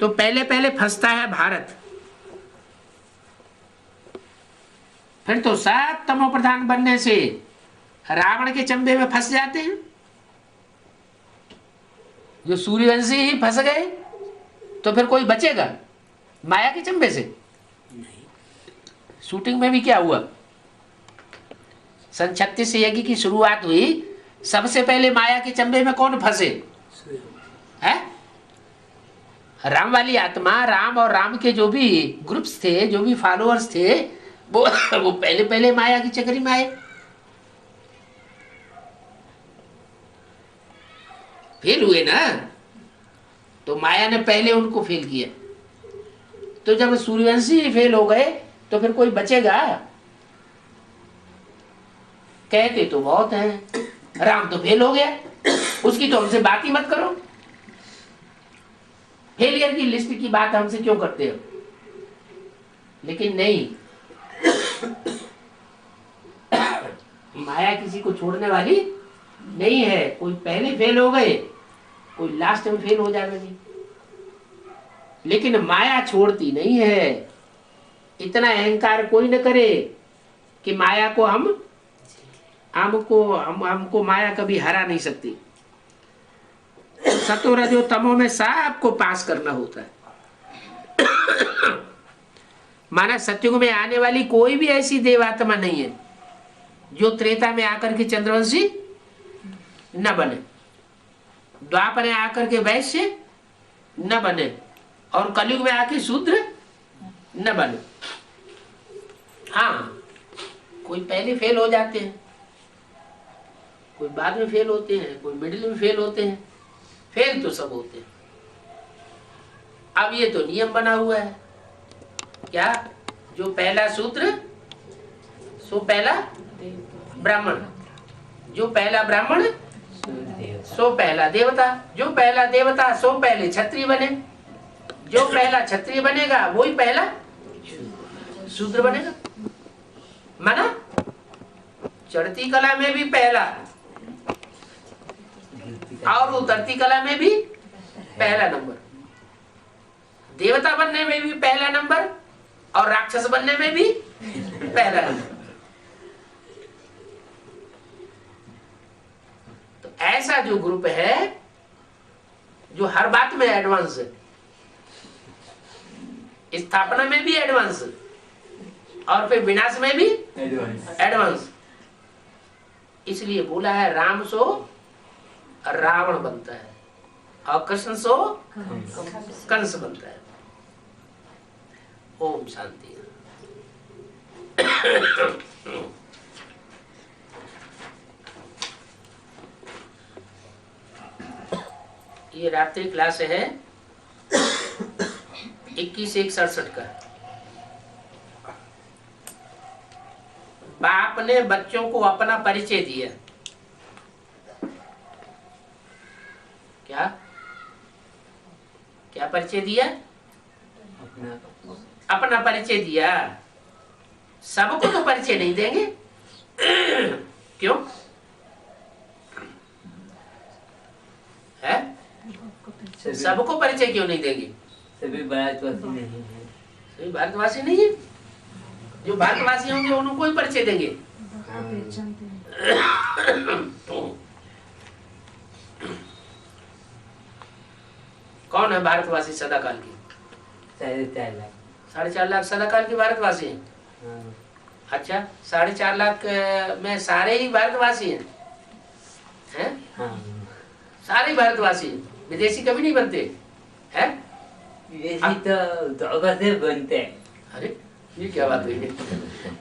तो पहले पहले फंसता है भारत, फिर तो सब तमो प्रधान बनने से रावण के चंबे में फंस जाते हैं। जो सूर्यवंशी ही फंस गए तो फिर कोई बचेगा माया के चंबे से? शूटिंग में भी क्या हुआ, सन 36 यज्ञ की शुरुआत हुई, सबसे पहले माया के चंबे में कौन फंसे है? राम वाली आत्मा, राम और राम के जो भी ग्रुप्स थे, जो भी फॉलोअर्स थे, वो पहले पहले माया की चक्री में आए, फेल हुए ना। तो माया ने पहले उनको फेल किया। तो जब सूर्यवंशी ही फेल हो गए तो फिर कोई बचेगा? कहते तो बहुत हैं, राम तो फेल हो गया, उसकी तो हमसे बात ही मत करो। फेलियर की लिस्ट की बात हमसे क्यों करते हो? लेकिन नहीं, माया किसी को छोड़ने वाली नहीं है। कोई पहले फेल हो गए, कोई लास्ट में फेल हो जाएगी, लेकिन माया छोड़ती नहीं है। इतना अहंकार कोई न करे कि माया को हमको माया कभी हरा नहीं सकती। सतो रजो तमो में सबको पास करना होता है। माना सत्युग में आने वाली कोई भी ऐसी देवात्मा नहीं है जो त्रेता में आकर के चंद्रवंशी न बने, द्वापर में आकर के वैश्य न बने, और कलयुग में आके शूद्र न बने। हाँ, कोई पहले फेल हो जाते हैं, कोई बाद में फेल होते हैं, कोई मिडिल में फेल होते हैं, फेल तो सब होते हैं। अब ये तो नियम बना हुआ है, क्या? जो पहला शूद्र सो पहला ब्राह्मण, जो पहला ब्राह्मण सो पहला देवता, जो पहला देवता सो पहले क्षत्रिय बने, जो पहला क्षत्रिय बनेगा वही पहला शूद्र बनेगा। माना चढ़ती कला में भी पहला और उतरती कला में भी पहला नंबर, देवता बनने में भी पहला नंबर और राक्षस बनने में भी पहला नंबर। तो ऐसा जो ग्रुप है जो हर बात में एडवांस है, स्थापना में भी एडवांस और फिर विनाश में भी एडवांस, इसलिए बोला है राम सो रावण बनता है और कृष्ण सो कंस बनता है। ओम शांति। ये रात्रि क्लास है 21/1/67 का। बाप ने बच्चों को अपना परिचय दिया। क्या क्या परिचय दिया? अपना परिचय दिया। सबको तो परिचय नहीं देंगे। क्यों है? सबको परिचय क्यों नहीं देंगे? सभी भारतवासी नहीं है। सभी भारतवासी नहीं है। जो भारतवासी होंगे उनको ही परिचय देंगे। कौन है भारतवासी सदाकाल की? 4.5 लाख। 4.5 लाख सदाकाल के भारतवासी हैं। हाँ। अच्छा, 4.5 लाख में सारे ही भारतवासी हैं? हैं? हाँ। सारे भारतवासी हैं, विदेशी कभी नहीं बनते हैं? विदेशी तो द्वापर से बनते हैं। अरे ये क्या बात हुई?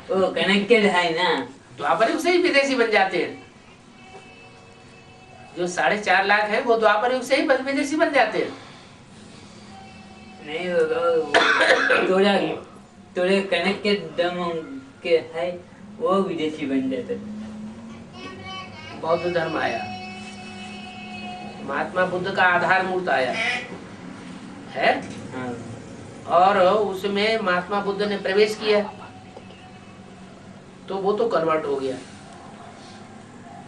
वो कनेक्टेड है ना, द्वापर युग से ही विदेशी बन जाते हैं। जो 4.5 लाख है वो द्वापर युग से ही विदेशी बन जाते हैं। नहीं थोड़े कनेक्टेड दम के है, वो विदेशी बन जाते। बौद्ध धर्म आया, महात्मा बुद्ध का आधार मूर्त आया है। हाँ। और उसमें महात्मा बुद्ध ने प्रवेश किया तो वो तो कन्वर्ट हो गया,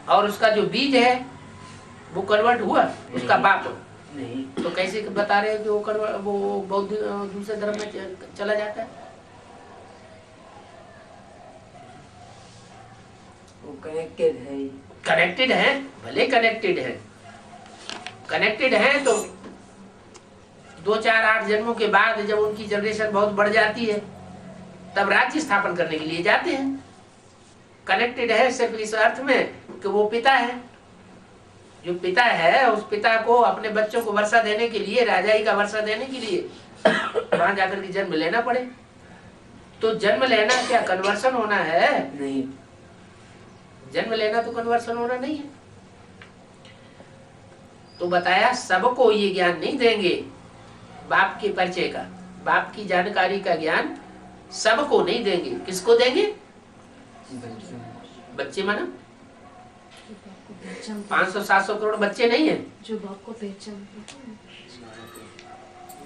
और उसका जो बीज है वो कन्वर्ट हुआ, उसका बाप नहीं। तो कैसे बता रहे हैं कि वो बौद्ध दूसरे धर्म में चला जाता है? वो कनेक्टेड है। कनेक्टेड है, भले कनेक्टेड है, कनेक्टेड है तो 2-4-8 जन्मों के बाद जब उनकी जनरेशन बहुत बढ़ जाती है तब राज्य स्थापन करने के लिए जाते हैं। कनेक्टेड है सिर्फ इस अर्थ में कि वो पिता है, जो पिता है उस पिता को अपने बच्चों को वर्षा देने के लिए, राजाई का वर्षा देने के लिए वहां जाकर के जन्म लेना पड़े। तो जन्म लेना क्या कन्वर्सन होना है? नहीं, जन्म लेना तो कन्वर्सन होना नहीं है। तो बताया सबको ये ज्ञान नहीं देंगे, बाप के परिचय का, बाप की जानकारी का ज्ञान सबको नहीं देंगे। किसको देंगे? बच्चे माना 500-700 करोड़ बच्चे नहीं है जो बाप को पहचानते हैं।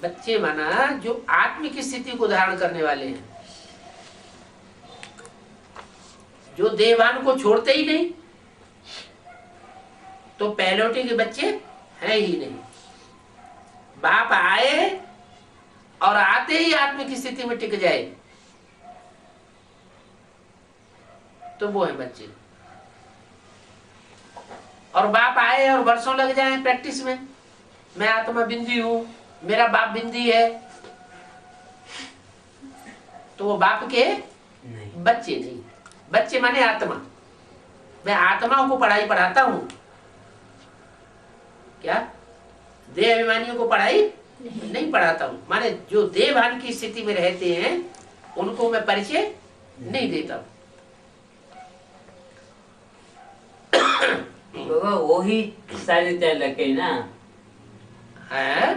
बच्चे माना जो आत्मिक स्थिति को धारण करने वाले हैं, जो देवान को छोड़ते ही नहीं, तो पहलौठे के बच्चे हैं ही नहीं। बाप आए और आते ही आत्मिक स्थिति में टिक जाए तो वो है बच्चे। और बाप आए और वर्षों लग जाए प्रैक्टिस में, मैं आत्मा बिंदी हूं, मेरा बाप बिंदी है, तो वो बाप के नहीं। बच्चे नहीं। बच्चे माने आत्मा। मैं आत्माओं को पढ़ाई पढ़ाता हूं, क्या देह अभिमानियों को पढ़ाई नहीं पढ़ाता हूं। माने जो देहभान की स्थिति में रहते हैं उनको मैं परिचय नहीं देता हूं। बाबा वही 4.5 लाख है ना? है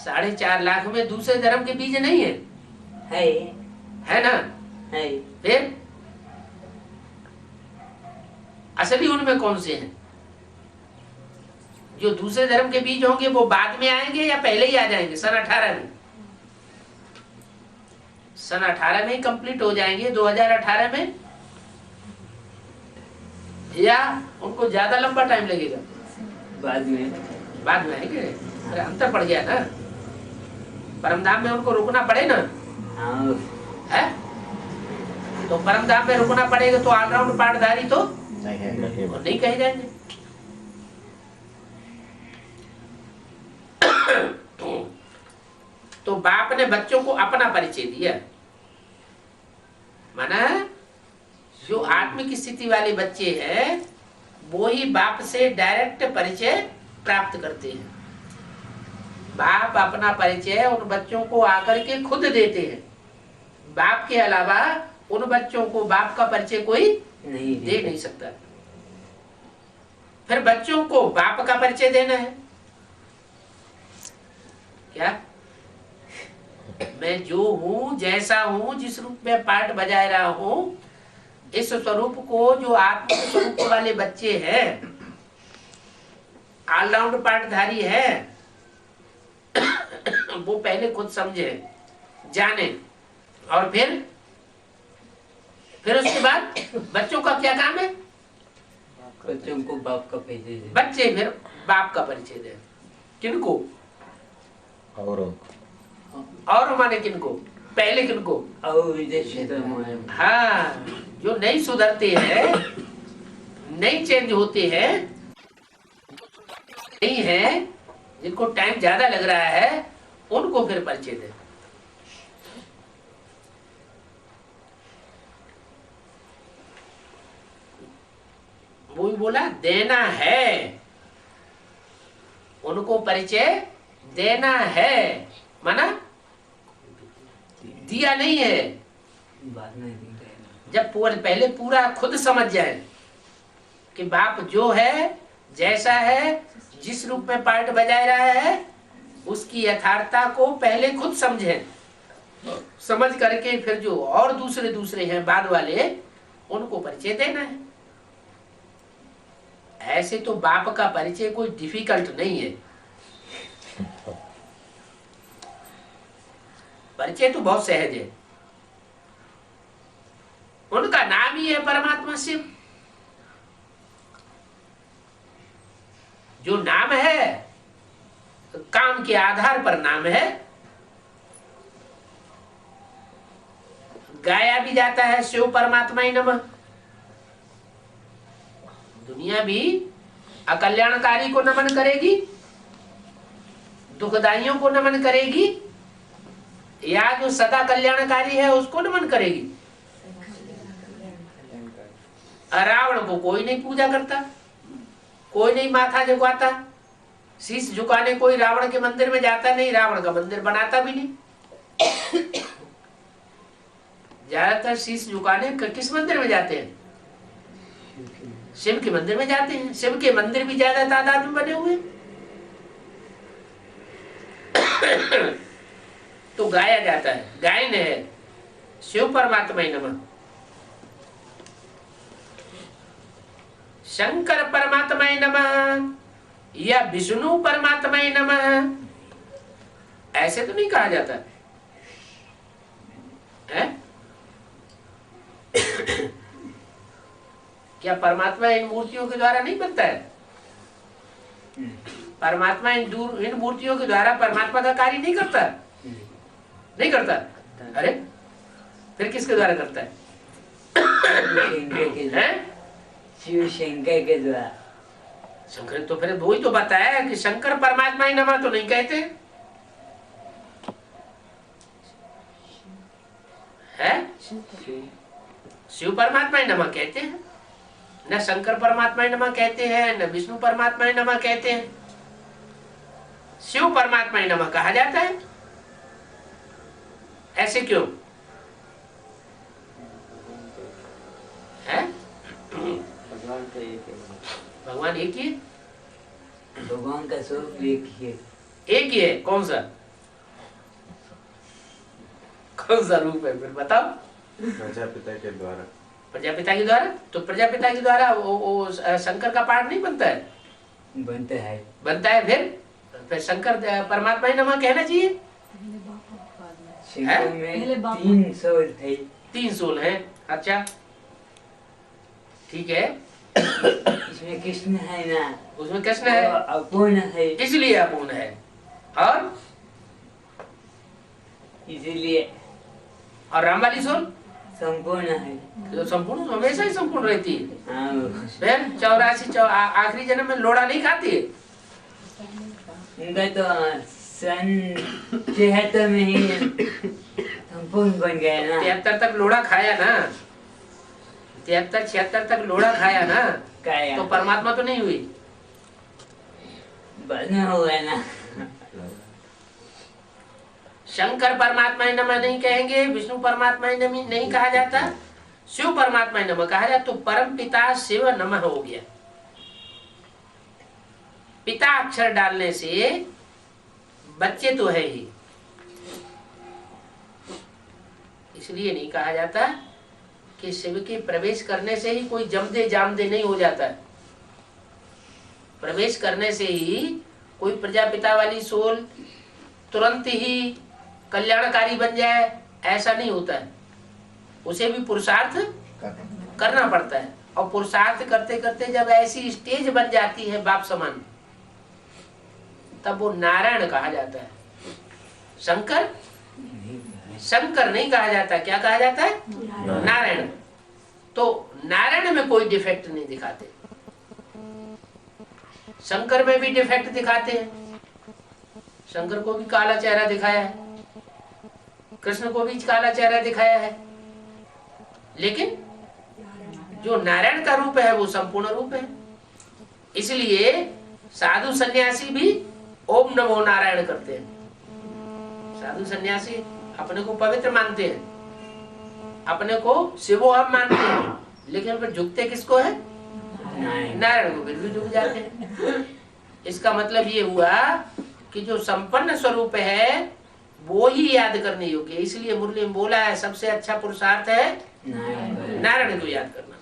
4.5 लाख में दूसरे धर्म के बीज नहीं है, है ना? है। फिर असली उनमें कौन से हैं? जो दूसरे धर्म के बीज होंगे वो बाद में आएंगे या पहले ही आ जाएंगे? सन 18 में, सन 18 में ही कंप्लीट हो जाएंगे, 2018 में, या उनको ज्यादा लंबा टाइम लगेगा? बाद में आएंगे। अरे अंतर पड़ गया ना, परमधाम में उनको रुकना पड़े ना। हाँ। है तो परमधाम में रुकना पड़ेगा तो ऑलराउंड पाठधारी तो नहीं कहे जाएंगे। तो बाप ने बच्चों को अपना परिचय दिया, माना जो आत्मिक स्थिति वाले बच्चे हैं वो ही बाप से डायरेक्ट परिचय प्राप्त करते हैं। बाप अपना परिचय उन बच्चों को आकर के खुद देते हैं। बाप के अलावा उन बच्चों को बाप का परिचय कोई नहीं दे नहीं सकता। फिर बच्चों को बाप का परिचय देना है। क्या मैं जो हूं, जैसा हूं, जिस रूप में पाठ बजाय रहा हूं, इस स्वरूप को जो आत्म स्वरूप वाले बच्चे हैं, ऑलराउंड पाठधारी है, वो पहले खुद समझे, जाने, और फिर उसके बाद बच्चों का क्या काम है? बच्चों को बाप का परिचय दे। बच्चे फिर बाप का परिचय दे। किनको? और माने किनको? पहले किनको? और विदेशी धर्म है। हाँ, जो नहीं सुधरते हैं, नहीं चेंज होते हैं, नहीं है, जिनको टाइम ज्यादा लग रहा है, उनको फिर परिचय दे। वो भी बोला देना है, उनको परिचय देना है, माना दिया नहीं है। बाद में देंगे। जब पहले पूरा खुद समझ जाए कि बाप जो है, जैसा है, जिस रूप में पार्ट बजाय रहा है, उसकी यथार्थता को पहले खुद समझे। समझ करके फिर जो और दूसरे हैं बाद वाले, उनको परिचय देना है। ऐसे तो बाप का परिचय कोई डिफिकल्ट नहीं है, परिचय तो बहुत सहज है। उनका नाम ही है परमात्मा शिव। जो नाम है नाम के आधार पर नाम है। गाया भी जाता है शिव परमात्मा ही नमः। दुनिया भी अकल्याणकारी को नमन करेगी, दुखदाइयों को नमन करेगी, या जो सदा कल्याणकारी है उसको नमन करेगी। रावण को कोई नहीं पूजा करता, कोई नहीं माथा झुकाता, शीश झुकाने कोई रावण के मंदिर में जाता नहीं, रावण का मंदिर बनाता भी नहीं। ज्यादातर शीश झुकाने किस मंदिर में जाते हैं? शिव के मंदिर में जाते हैं। शिव के मंदिर भी ज्यादा तादाद में बने हुए। तो गाया जाता है, गायन है शिव परमात्मा ही नमः। शंकर परमात्मा ही नमः या विष्णु परमात्मा ही नमः, ऐसे तो नहीं कहा जाता है? क्या परमात्मा इन मूर्तियों के द्वारा नहीं बनता है? परमात्मा इन मूर्तियों के द्वारा परमात्मा का कार्य नहीं करता, नहीं करता। अरे फिर किसके द्वारा करता है? शिव शंकर के द्वारा। शंकर तो फिर वही तो बताया कि शंकर परमात्मा ही नमः तो नहीं कहते है, शिव परमात्मा ही नमः कहते हैं। न शंकर परमात्मा ही नमः कहते हैं, न विष्णु परमात्मा ही नमः कहते हैं। शिव परमात्मा ही नमः कहा जाता है। ऐसे क्यों है? भगवान एक ही है, भगवान का स्वरूप एक ही है। एक ही है। कौन सा रूप है फिर बताओ? प्रजापिता के द्वारा। प्रजापिता के द्वारा? तो प्रजापिता के द्वारा वो शंकर का पाठ नहीं बनता है? बनता है। फिर शंकर परमात्मा ही नमः कहना चाहिए। शंकर में 3 सोल थे। 3 सोल है। अच्छा ठीक है। इसमें कृष्ण है ना, उसमें कृष्ण है, अपूर्ण है, इसलिए अपूर्ण है। और इसलिए और राम वाली सोल संपूर्ण है। तो संपूर्ण हमेशा ही संपूर्ण रहती है। हाँ। फिर 84 आखिरी जन्म में लोड़ा नहीं खाती है। उनका तो सन 73 में ही संपूर्ण बन गया ना। 73 तक लोड़ा खाया ना, 73-76 तक लोड़ा खाया ना, तो परमात्मा तो नहीं हुई। बना हुआ ना। शंकर परमात्मा ही नमः नहीं कहेंगे, विष्णु परमात्मा ही नमः नहीं कहा जाता, शिव परमात्मा ही नमः कहा जाता। तो परम पिता शिव नमः हो गया। पिता अक्षर डालने से बच्चे तो है ही, इसलिए नहीं कहा जाता कि शिव के प्रवेश करने से ही कोई जमदे जामदे नहीं हो जाता है। प्रवेश करने से ही कोई प्रजापिता वाली सोल तुरंत ही कल्याणकारी बन जाए, ऐसा नहीं होता है। उसे भी पुरुषार्थ करना पड़ता है। और पुरुषार्थ करते करते जब ऐसी स्टेज बन जाती है बाप समान, तब वो नारायण कहा जाता है। शंकर नहीं कहा जाता। क्या कहा जाता है? नारायण। तो नारायण में कोई डिफेक्ट नहीं दिखाते, शंकर में भी डिफेक्ट दिखाते हैं। शंकर को भी काला चेहरा दिखाया है, कृष्ण को भी काला चेहरा दिखाया है, लेकिन जो नारायण का रूप है वो संपूर्ण रूप है। इसलिए साधु सन्यासी भी ओम नमो नारायण करते हैं। साधु सन्यासी अपने को पवित्र मानते हैं, अपने को शिवोहम मानते हैं, लेकिन फिर झुकते किसको है? नारायण को। फिर भी झुक जाते हैं। इसका मतलब ये हुआ कि जो संपन्न स्वरूप है वो ही याद करने योग्य। इसलिए मुरली में बोला है सबसे अच्छा पुरुषार्थ है नारायण को याद करना।